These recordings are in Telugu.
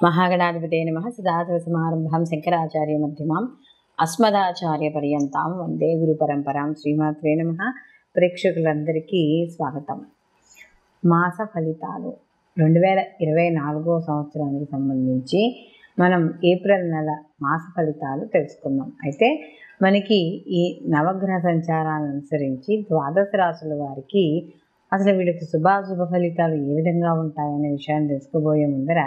మహాగణాధిపతే నమః. సదాశివసమారంభాం శంకరాచార్య మధ్యమాం అస్మదాచార్య పర్యంతాం వందే గురు పరంపరాం. శ్రీమాత్రే నమః. ప్రేక్షకులందరికీ స్వాగతం. మాస ఫలితాలు 2024 సంవత్సరానికి సంబంధించి మనం ఏప్రిల్ నెల మాస ఫలితాలు తెలుసుకుందాం. అయితే మనకి ఈ నవగ్రహ సంచారాలను అనుసరించి ద్వాదశ రాశుల వారికి అసలు వీళ్ళకి శుభాశుభ ఫలితాలు ఏ విధంగా ఉంటాయనే విషయాన్ని తెలుసుకోబోయే ముందర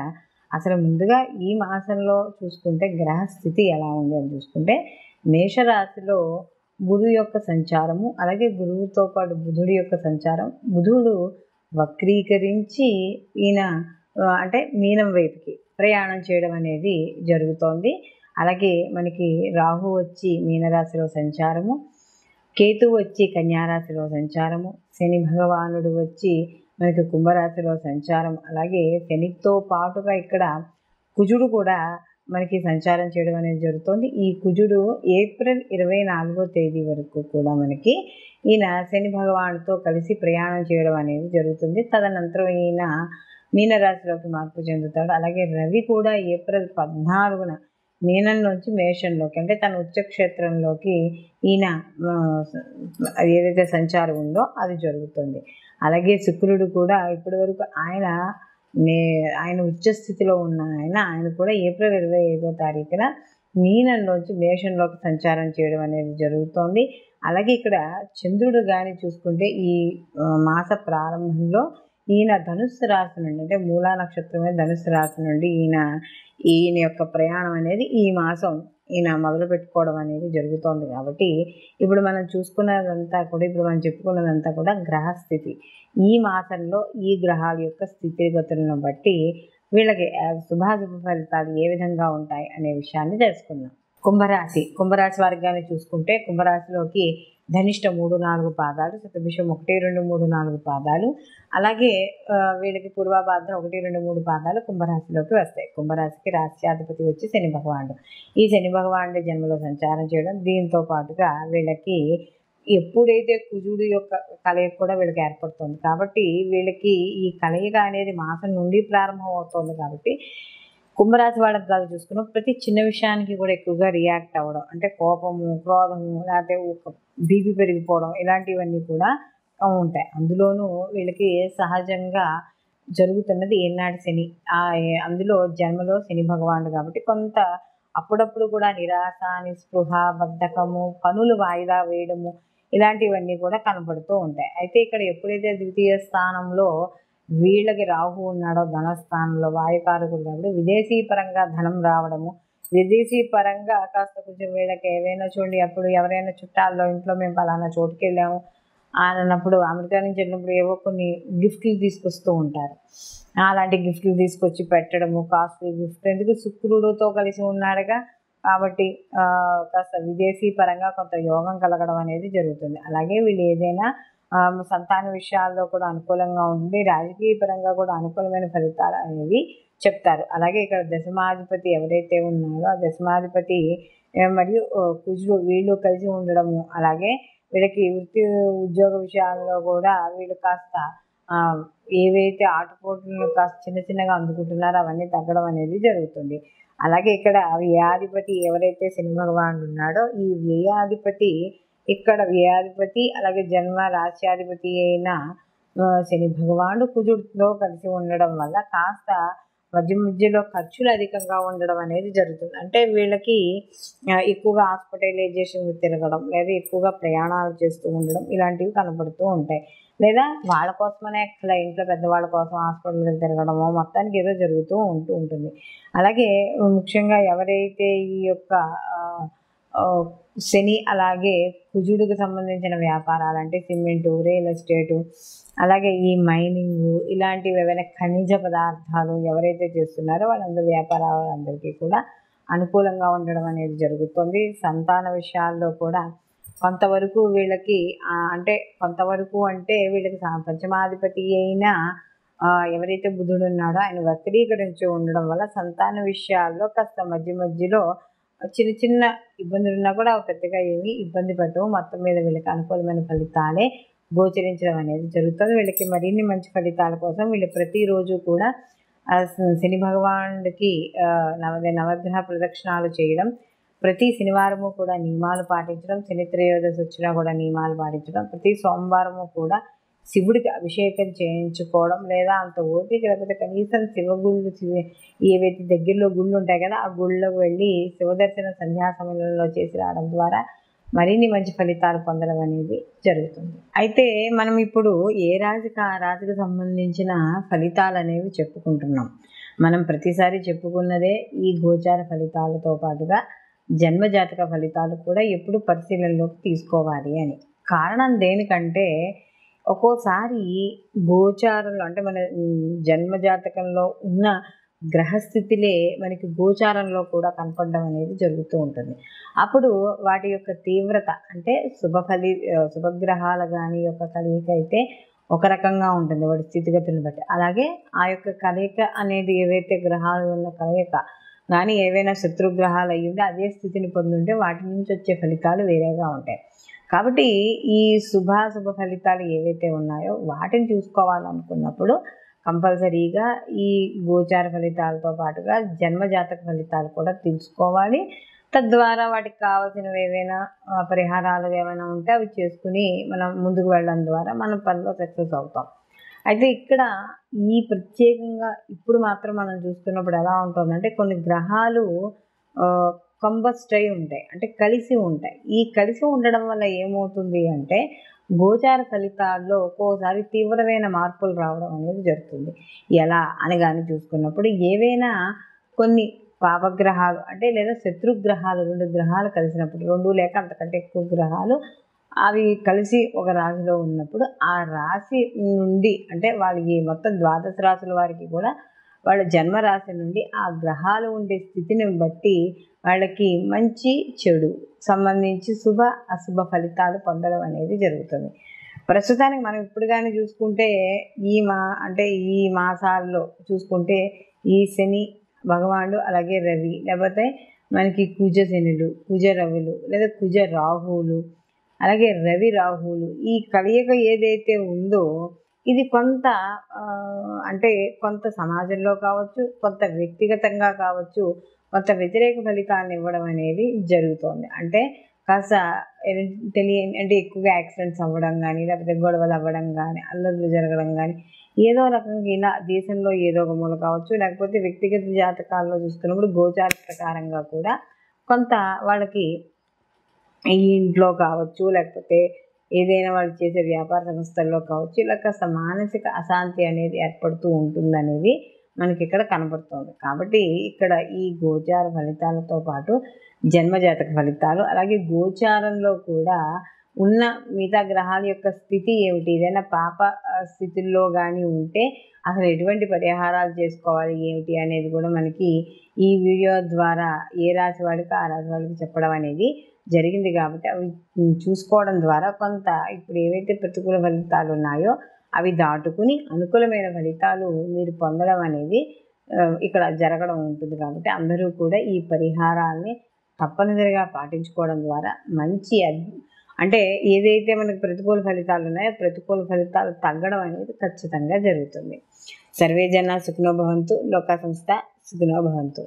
అసలు ముందుగా ఈ మాసంలో చూసుకుంటే గ్రహ స్థితి ఎలా ఉంది అని చూసుకుంటే మేషరాశిలో గురు యొక్క సంచారము, అలాగే గురువుతో పాటు బుధుడి యొక్క సంచారం. బుధుడు వక్రీకరించి ఈయన అంటే మీనం వైపుకి ప్రయాణం చేయడం అనేది జరుగుతోంది. అలాగే మనకి రాహు వచ్చి మీనరాశిలో సంచారము, కేతువు వచ్చి కన్యారాశిలో సంచారము, శని భగవానుడు వచ్చి మనకి కుంభరాశిలో సంచారం, అలాగే శనితో పాటుగా ఇక్కడ కుజుడు కూడా మనకి సంచారం చేయడం అనేది జరుగుతుంది. ఈ కుజుడు ఏప్రిల్ 24వ తేదీ వరకు కూడా మనకి ఈయన శని భగవానుడితో కలిసి ప్రయాణం చేయడం అనేది జరుగుతుంది. తదనంతరం ఈయన మీనరాశిలోకి మార్పు చెందుతాడు. అలాగే రవి కూడా ఏప్రిల్ 14న మీనం నుంచి మేషంలోకి అంటే తన ఉచ్చక్షేత్రంలోకి ఈయన ఏదైతే సంచారం ఉందో అది జరుగుతుంది. అలాగే శుక్రుడు కూడా ఇప్పటి వరకు ఆయన ఉచ్చస్థితిలో ఉన్న ఆయన కూడా ఏప్రిల్ 25వ తారీఖున మీనంలోంచి మేషంలోకి సంచారం చేయడం అనేది జరుగుతోంది. అలాగే ఇక్కడ చంద్రుడు కానీ చూసుకుంటే ఈ మాస ప్రారంభంలో ఈయన ధనుస్సు రాశి నుండి అంటే మూలా నక్షత్రమే ధనుస్సు రాశి నుండి ఈయన యొక్క ప్రయాణం అనేది ఈ మాసం ఈయన మొదలు పెట్టుకోవడం అనేది జరుగుతోంది. కాబట్టి ఇప్పుడు మనం చెప్పుకున్నదంతా కూడా గ్రహస్థితి. ఈ మాసంలో ఈ గ్రహాల యొక్క స్థితిగతులను బట్టి వీళ్ళకి శుభాశుభ ఫలితాలు ఏ విధంగా ఉంటాయి అనే విషయాన్ని తెలుసుకుందాం. కుంభరాశి వారికి కానీ చూసుకుంటే కుంభరాశిలోకి ధనిష్ట 3-4 పాదాలు, శతభిషం 1-2-3-4 పాదాలు, అలాగే వీళ్ళకి పూర్వభాద్ర 1-2-3 పాదాలు కుంభరాశిలోకి వస్తాయి. కుంభరాశికి రాశ్యాధిపతి వచ్చి శని భగవానుడు. ఈ శని భగవానుడి జన్మలో సంచారం చేయడం, దీంతో పాటుగా వీళ్ళకి ఎప్పుడైతే కుజుడు యొక్క కలయిక కూడా వీళ్ళకి ఏర్పడుతుంది. కాబట్టి వీళ్ళకి ఈ కలయిక అనేది మాసం నుండి ప్రారంభం అవుతుంది. కాబట్టి కుంభరాశి వాళ్ళకి కాదు చూసుకున్నాం ప్రతి చిన్న విషయానికి కూడా ఎక్కువగా రియాక్ట్ అవ్వడం, అంటే కోపము, క్రోధము, లేకపోతే బీపీ పెరిగిపోవడం ఇలాంటివన్నీ కూడా ఉంటాయి. అందులోనూ వీళ్ళకి సహజంగా జరుగుతున్నది ఏనాటి శని, అందులో జన్మలో శని భగవానుడు. కాబట్టి కొంత అప్పుడప్పుడు కూడా నిరాశ, నిస్పృహ, బద్ధకము, పనులు వాయిదా వేయడము ఇలాంటివన్నీ కూడా కనపడుతూ ఉంటాయి. అయితే ఇక్కడ ఎప్పుడైతే ద్వితీయ స్థానంలో వీళ్ళకి రాహు ఉన్నాడో ధనస్థానంలో వాయుకారకుడు కాబట్టి విదేశీ పరంగా ధనం రావడము, విదేశీ పరంగా కాస్త కొంచెం వీళ్ళకి ఏవైనా చూడండి అప్పుడు ఎవరైనా చుట్టాల్లో ఇంట్లో మేము పలానా చోటుకి వెళ్ళాము అన్నప్పుడు అమెరికా నుంచి వెళ్ళినప్పుడు ఏవో కొన్ని గిఫ్ట్లు తీసుకొస్తూ ఉంటారు. అలాంటి గిఫ్ట్లు తీసుకొచ్చి పెట్టడము, కాస్ట్లీ గిఫ్ట్, ఎందుకు శుక్రుడితో కలిసి ఉన్నాడుగా కాబట్టి కాస్త విదేశీ పరంగా కొంత యోగం కలగడం అనేది జరుగుతుంది. అలాగే వీళ్ళు ఏదైనా సంతాన విషయాల్లో కూడా అనుకూలంగా ఉండి రాజకీయ పరంగా కూడా అనుకూలమైన ఫలితాలు అనేవి చెప్తారు. అలాగే ఇక్కడ దశమాధిపతి ఎవరైతే ఉన్నారో ఆ దశమాధిపతి మరియు కుజుడు వీళ్ళు కలిసి ఉండడము, అలాగే వీళ్ళకి వృత్తి ఉద్యోగ విషయాల్లో కూడా వీళ్ళు కాస్త ఏవైతే ఆటుపోట్లను కాస్త చిన్నగా అందుకుంటున్నారో అవన్నీ తగ్గడం అనేది జరుగుతుంది. అలాగే ఇక్కడ వ్యయాధిపతి ఎవరైతే శని భగవానుడు ఉన్నాడో ఈ వ్యయాధిపతి అలాగే జన్మ రాశ్యాధిపతి అయిన శని భగవానుడు కుజుడితో కలిసి ఉండడం వల్ల కాస్త మధ్యలో ఖర్చులు అధికంగా ఉండడం అనేది జరుగుతుంది. అంటే వీళ్ళకి ఎక్కువగా హాస్పిటలైజేషన్ తిరగడం, లేదా ఎక్కువగా ప్రయాణాలు చేస్తూ ఉండడం ఇలాంటివి కనపడుతూ ఉంటాయి. లేదా వాళ్ళ కోసమనే ఇంట్లో పెద్దవాళ్ళ కోసం హాస్పిటల్కి తిరగడమో మొత్తానికి ఏదో జరుగుతూ ఉంటుంది. అలాగే ముఖ్యంగా ఎవరైతే ఈ యొక్క శని అలాగే కుజుడికి సంబంధించిన వ్యాపారాలు అంటే సిమెంటు, రియల్ ఎస్టేటు, అలాగే ఈ మైనింగ్ ఇలాంటివి ఏవైనా ఖనిజ పదార్థాలు ఎవరైతే చేస్తున్నారో వాళ్ళందరూ వ్యాపారాలందరికీ కూడా అనుకూలంగా ఉండడం అనేది జరుగుతుంది. సంతాన విషయాల్లో కూడా కొంతవరకు వీళ్ళకి వీళ్ళకి పంచమాధిపతి అయిన ఎవరైతే బుధుడు ఉన్నాడో ఆయన వక్రీకరించి ఉండడం వల్ల సంతాన విషయాల్లో కాస్త మధ్యలో చిన్న ఇబ్బందులు ఉన్నా కూడా పెద్దగా ఏమీ ఇబ్బంది పడవు. మొత్తం మీద వీళ్ళకి అనుకూలమైన ఫలితాలే గోచరించడం అనేది జరుగుతుంది. వీళ్ళకి మరిన్ని మంచి ఫలితాల కోసం వీళ్ళు ప్రతిరోజు కూడా శని భగవానుడికి నవగ్రహ ప్రదక్షిణాలు చేయడం, ప్రతి శనివారము కూడా నియమాలు పాటించడం, శని త్రయోదశి వచ్చినా కూడా నియమాలు పాటించడం, ప్రతి సోమవారము కూడా శివుడికి అభిషేకం చేయించుకోవడం, లేదా అంత ఓపిక లేకపోతే కనీసం శివగుళ్ళు ఏవైతే దగ్గరలో గుళ్ళు ఉంటాయి కదా ఆ గుళ్ళకు వెళ్ళి శివదర్శన సంధ్యా సమయంలో చేసి రావడం ద్వారా మరిన్ని మంచి ఫలితాలు పొందడం అనేది జరుగుతుంది. అయితే మనం ఇప్పుడు ఏ రాశికి ఆ రాశికి సంబంధించిన ఫలితాలు అనేవి చెప్పుకుంటున్నాం. మనం ప్రతిసారి చెప్పుకున్నదే ఈ గోచార ఫలితాలతో పాటుగా జన్మజాతక ఫలితాలు కూడా ఎప్పుడు పరిశీలనలోకి తీసుకోవాలి అని. కారణం దేనికంటే ఒక్కోసారి గోచారంలో అంటే మన జన్మజాతకంలో ఉన్న గ్రహస్థితిలే మనకి గోచారంలో కూడా కనపడడం అనేది జరుగుతూ ఉంటుంది. అప్పుడు వాటి యొక్క తీవ్రత అంటే శుభగ్రహాల కానీ యొక్క కలయిక అయితే ఒక రకంగా ఉంటుంది వాటి స్థితిగతులను బట్టి. అలాగే ఆ యొక్క కలయిక అనేది ఏవైతే గ్రహాలు ఉన్న కలయిక కానీ ఏవైనా శత్రుగ్రహాలు అయ్యి ఉంటే అదే స్థితిని పొందుంటే వాటి నుంచి వచ్చే ఫలితాలు వేరేగా ఉంటాయి. కాబట్టి ఈ శుభాశుభ ఫలితాలు ఏవైతే ఉన్నాయో వాటిని చూసుకోవాలనుకున్నప్పుడు కంపల్సరీగా ఈ గోచార ఫలితాలతో పాటుగా జన్మజాతక ఫలితాలు కూడా తెలుసుకోవాలి. తద్వారా వాటికి కావాల్సినవి ఏవైనా పరిహారాలు ఏమైనా ఉంటే అవి చేసుకుని మనం ముందుకు వెళ్ళడం ద్వారా మనం పనిలో సక్సెస్ అవుతాం. అయితే ఇక్కడ ఈ ప్రత్యేకంగా ఇప్పుడు మాత్రం మనం చూస్తున్నప్పుడు ఎలా ఉంటుందంటే కొన్ని గ్రహాలు కంబస్ట్ అయి ఉంటాయి, అంటే కలిసి ఉంటాయి. ఈ కలిసి ఉండడం వల్ల ఏమవుతుంది అంటే గోచార ఫలితాల్లో ఒక్కోసారి తీవ్రమైన మార్పులు రావడం అనేది జరుగుతుంది. ఎలా అని కానీ చూసుకున్నప్పుడు ఏవైనా కొన్ని పాపగ్రహాలు అంటే లేదా శత్రుగ్రహాలు 2 గ్రహాలు కలిసినప్పుడు 2 లేక అంతకంటే ఎక్కువ గ్రహాలు అవి కలిసి ఒక రాశిలో ఉన్నప్పుడు ఆ రాశి నుండి అంటే వాళ్ళకి మొత్తం 12 రాశుల వారికి కూడా వాళ్ళ జన్మరాశి నుండి ఆ గ్రహాలు ఉండే స్థితిని బట్టి వాళ్ళకి మంచి చెడు సంబంధించి శుభ అశుభ ఫలితాలు పొందడం అనేది జరుగుతుంది. ప్రస్తుతానికి మనం ఇప్పుడు కానీ చూసుకుంటే ఈ మాసాల్లో చూసుకుంటే ఈ శని భగవానుడు అలాగే రవి లేకపోతే మనకి కుజ శనులు కుజ రవులు లేదా కుజ రాహువులు అలాగే రవి రాహువులు ఈ కలయిక ఏదైతే ఉందో ఇది కొంత అంటే కొంత సమాజంలో కావచ్చు, కొంత వ్యక్తిగతంగా కావచ్చు, కొంత వ్యతిరేక ఫలితాలను ఇవ్వడం అనేది జరుగుతుంది. అంటే కాస్త తెలియని అంటే ఎక్కువగా యాక్సిడెంట్స్ అవ్వడం కానీ లేకపోతే గొడవలు అవ్వడం కానీ అల్లర్లు జరగడం కానీ ఏదో రకంగా ఇలా దేశంలో ఏదో ఒక మూల కావచ్చు, లేకపోతే వ్యక్తిగత జాతకాల్లో చూసుకున్నప్పుడు గోచార ప్రకారంగా కూడా కొంత వాళ్ళకి ఈ ఇంట్లో కావచ్చు లేకపోతే ఏదైనా వాళ్ళు చేసే వ్యాపార సంస్థల్లో కావచ్చు ఇలా కాస్త మానసిక అశాంతి అనేది ఏర్పడుతూ ఉంటుందనేది మనకి ఇక్కడ కనబడుతుంది. కాబట్టి ఇక్కడ ఈ గోచార ఫలితాలతో పాటు జన్మజాతక ఫలితాలు అలాగే గోచారంలో కూడా ఉన్న మిగతా గ్రహాల యొక్క స్థితి ఏమిటి, ఏదైనా పాప స్థితుల్లో కానీ ఉంటే అసలు ఎటువంటి పరిహారాలు చేసుకోవాలి ఏమిటి అనేది కూడా మనకి ఈ వీడియో ద్వారా ఏ రాశి వాళ్ళకి ఆ రాశి వాళ్ళకి చెప్పడం అనేది జరిగింది. కాబట్టి అవి చూసుకోవడం ద్వారా కొంత ఇప్పుడు ఏవైతే ప్రతికూల ఫలితాలు ఉన్నాయో అవి దాటుకుని అనుకూలమైన ఫలితాలు మీరు పొందడం అనేది ఇక్కడ జరగడం ఉంటుంది. కాబట్టి అందరూ కూడా ఈ పరిహారాల్ని తప్పనిసరిగా పాటించుకోవడం ద్వారా మంచి అంటే ఏదైతే మనకు ప్రతికూల ఫలితాలు ఉన్నాయో ప్రతికూల ఫలితాలు తగ్గడం అనేది ఖచ్చితంగా జరుగుతుంది. సర్వే జన సుఖినో భవంతు, లోకా సంస్థ సుఖినో భవంతు.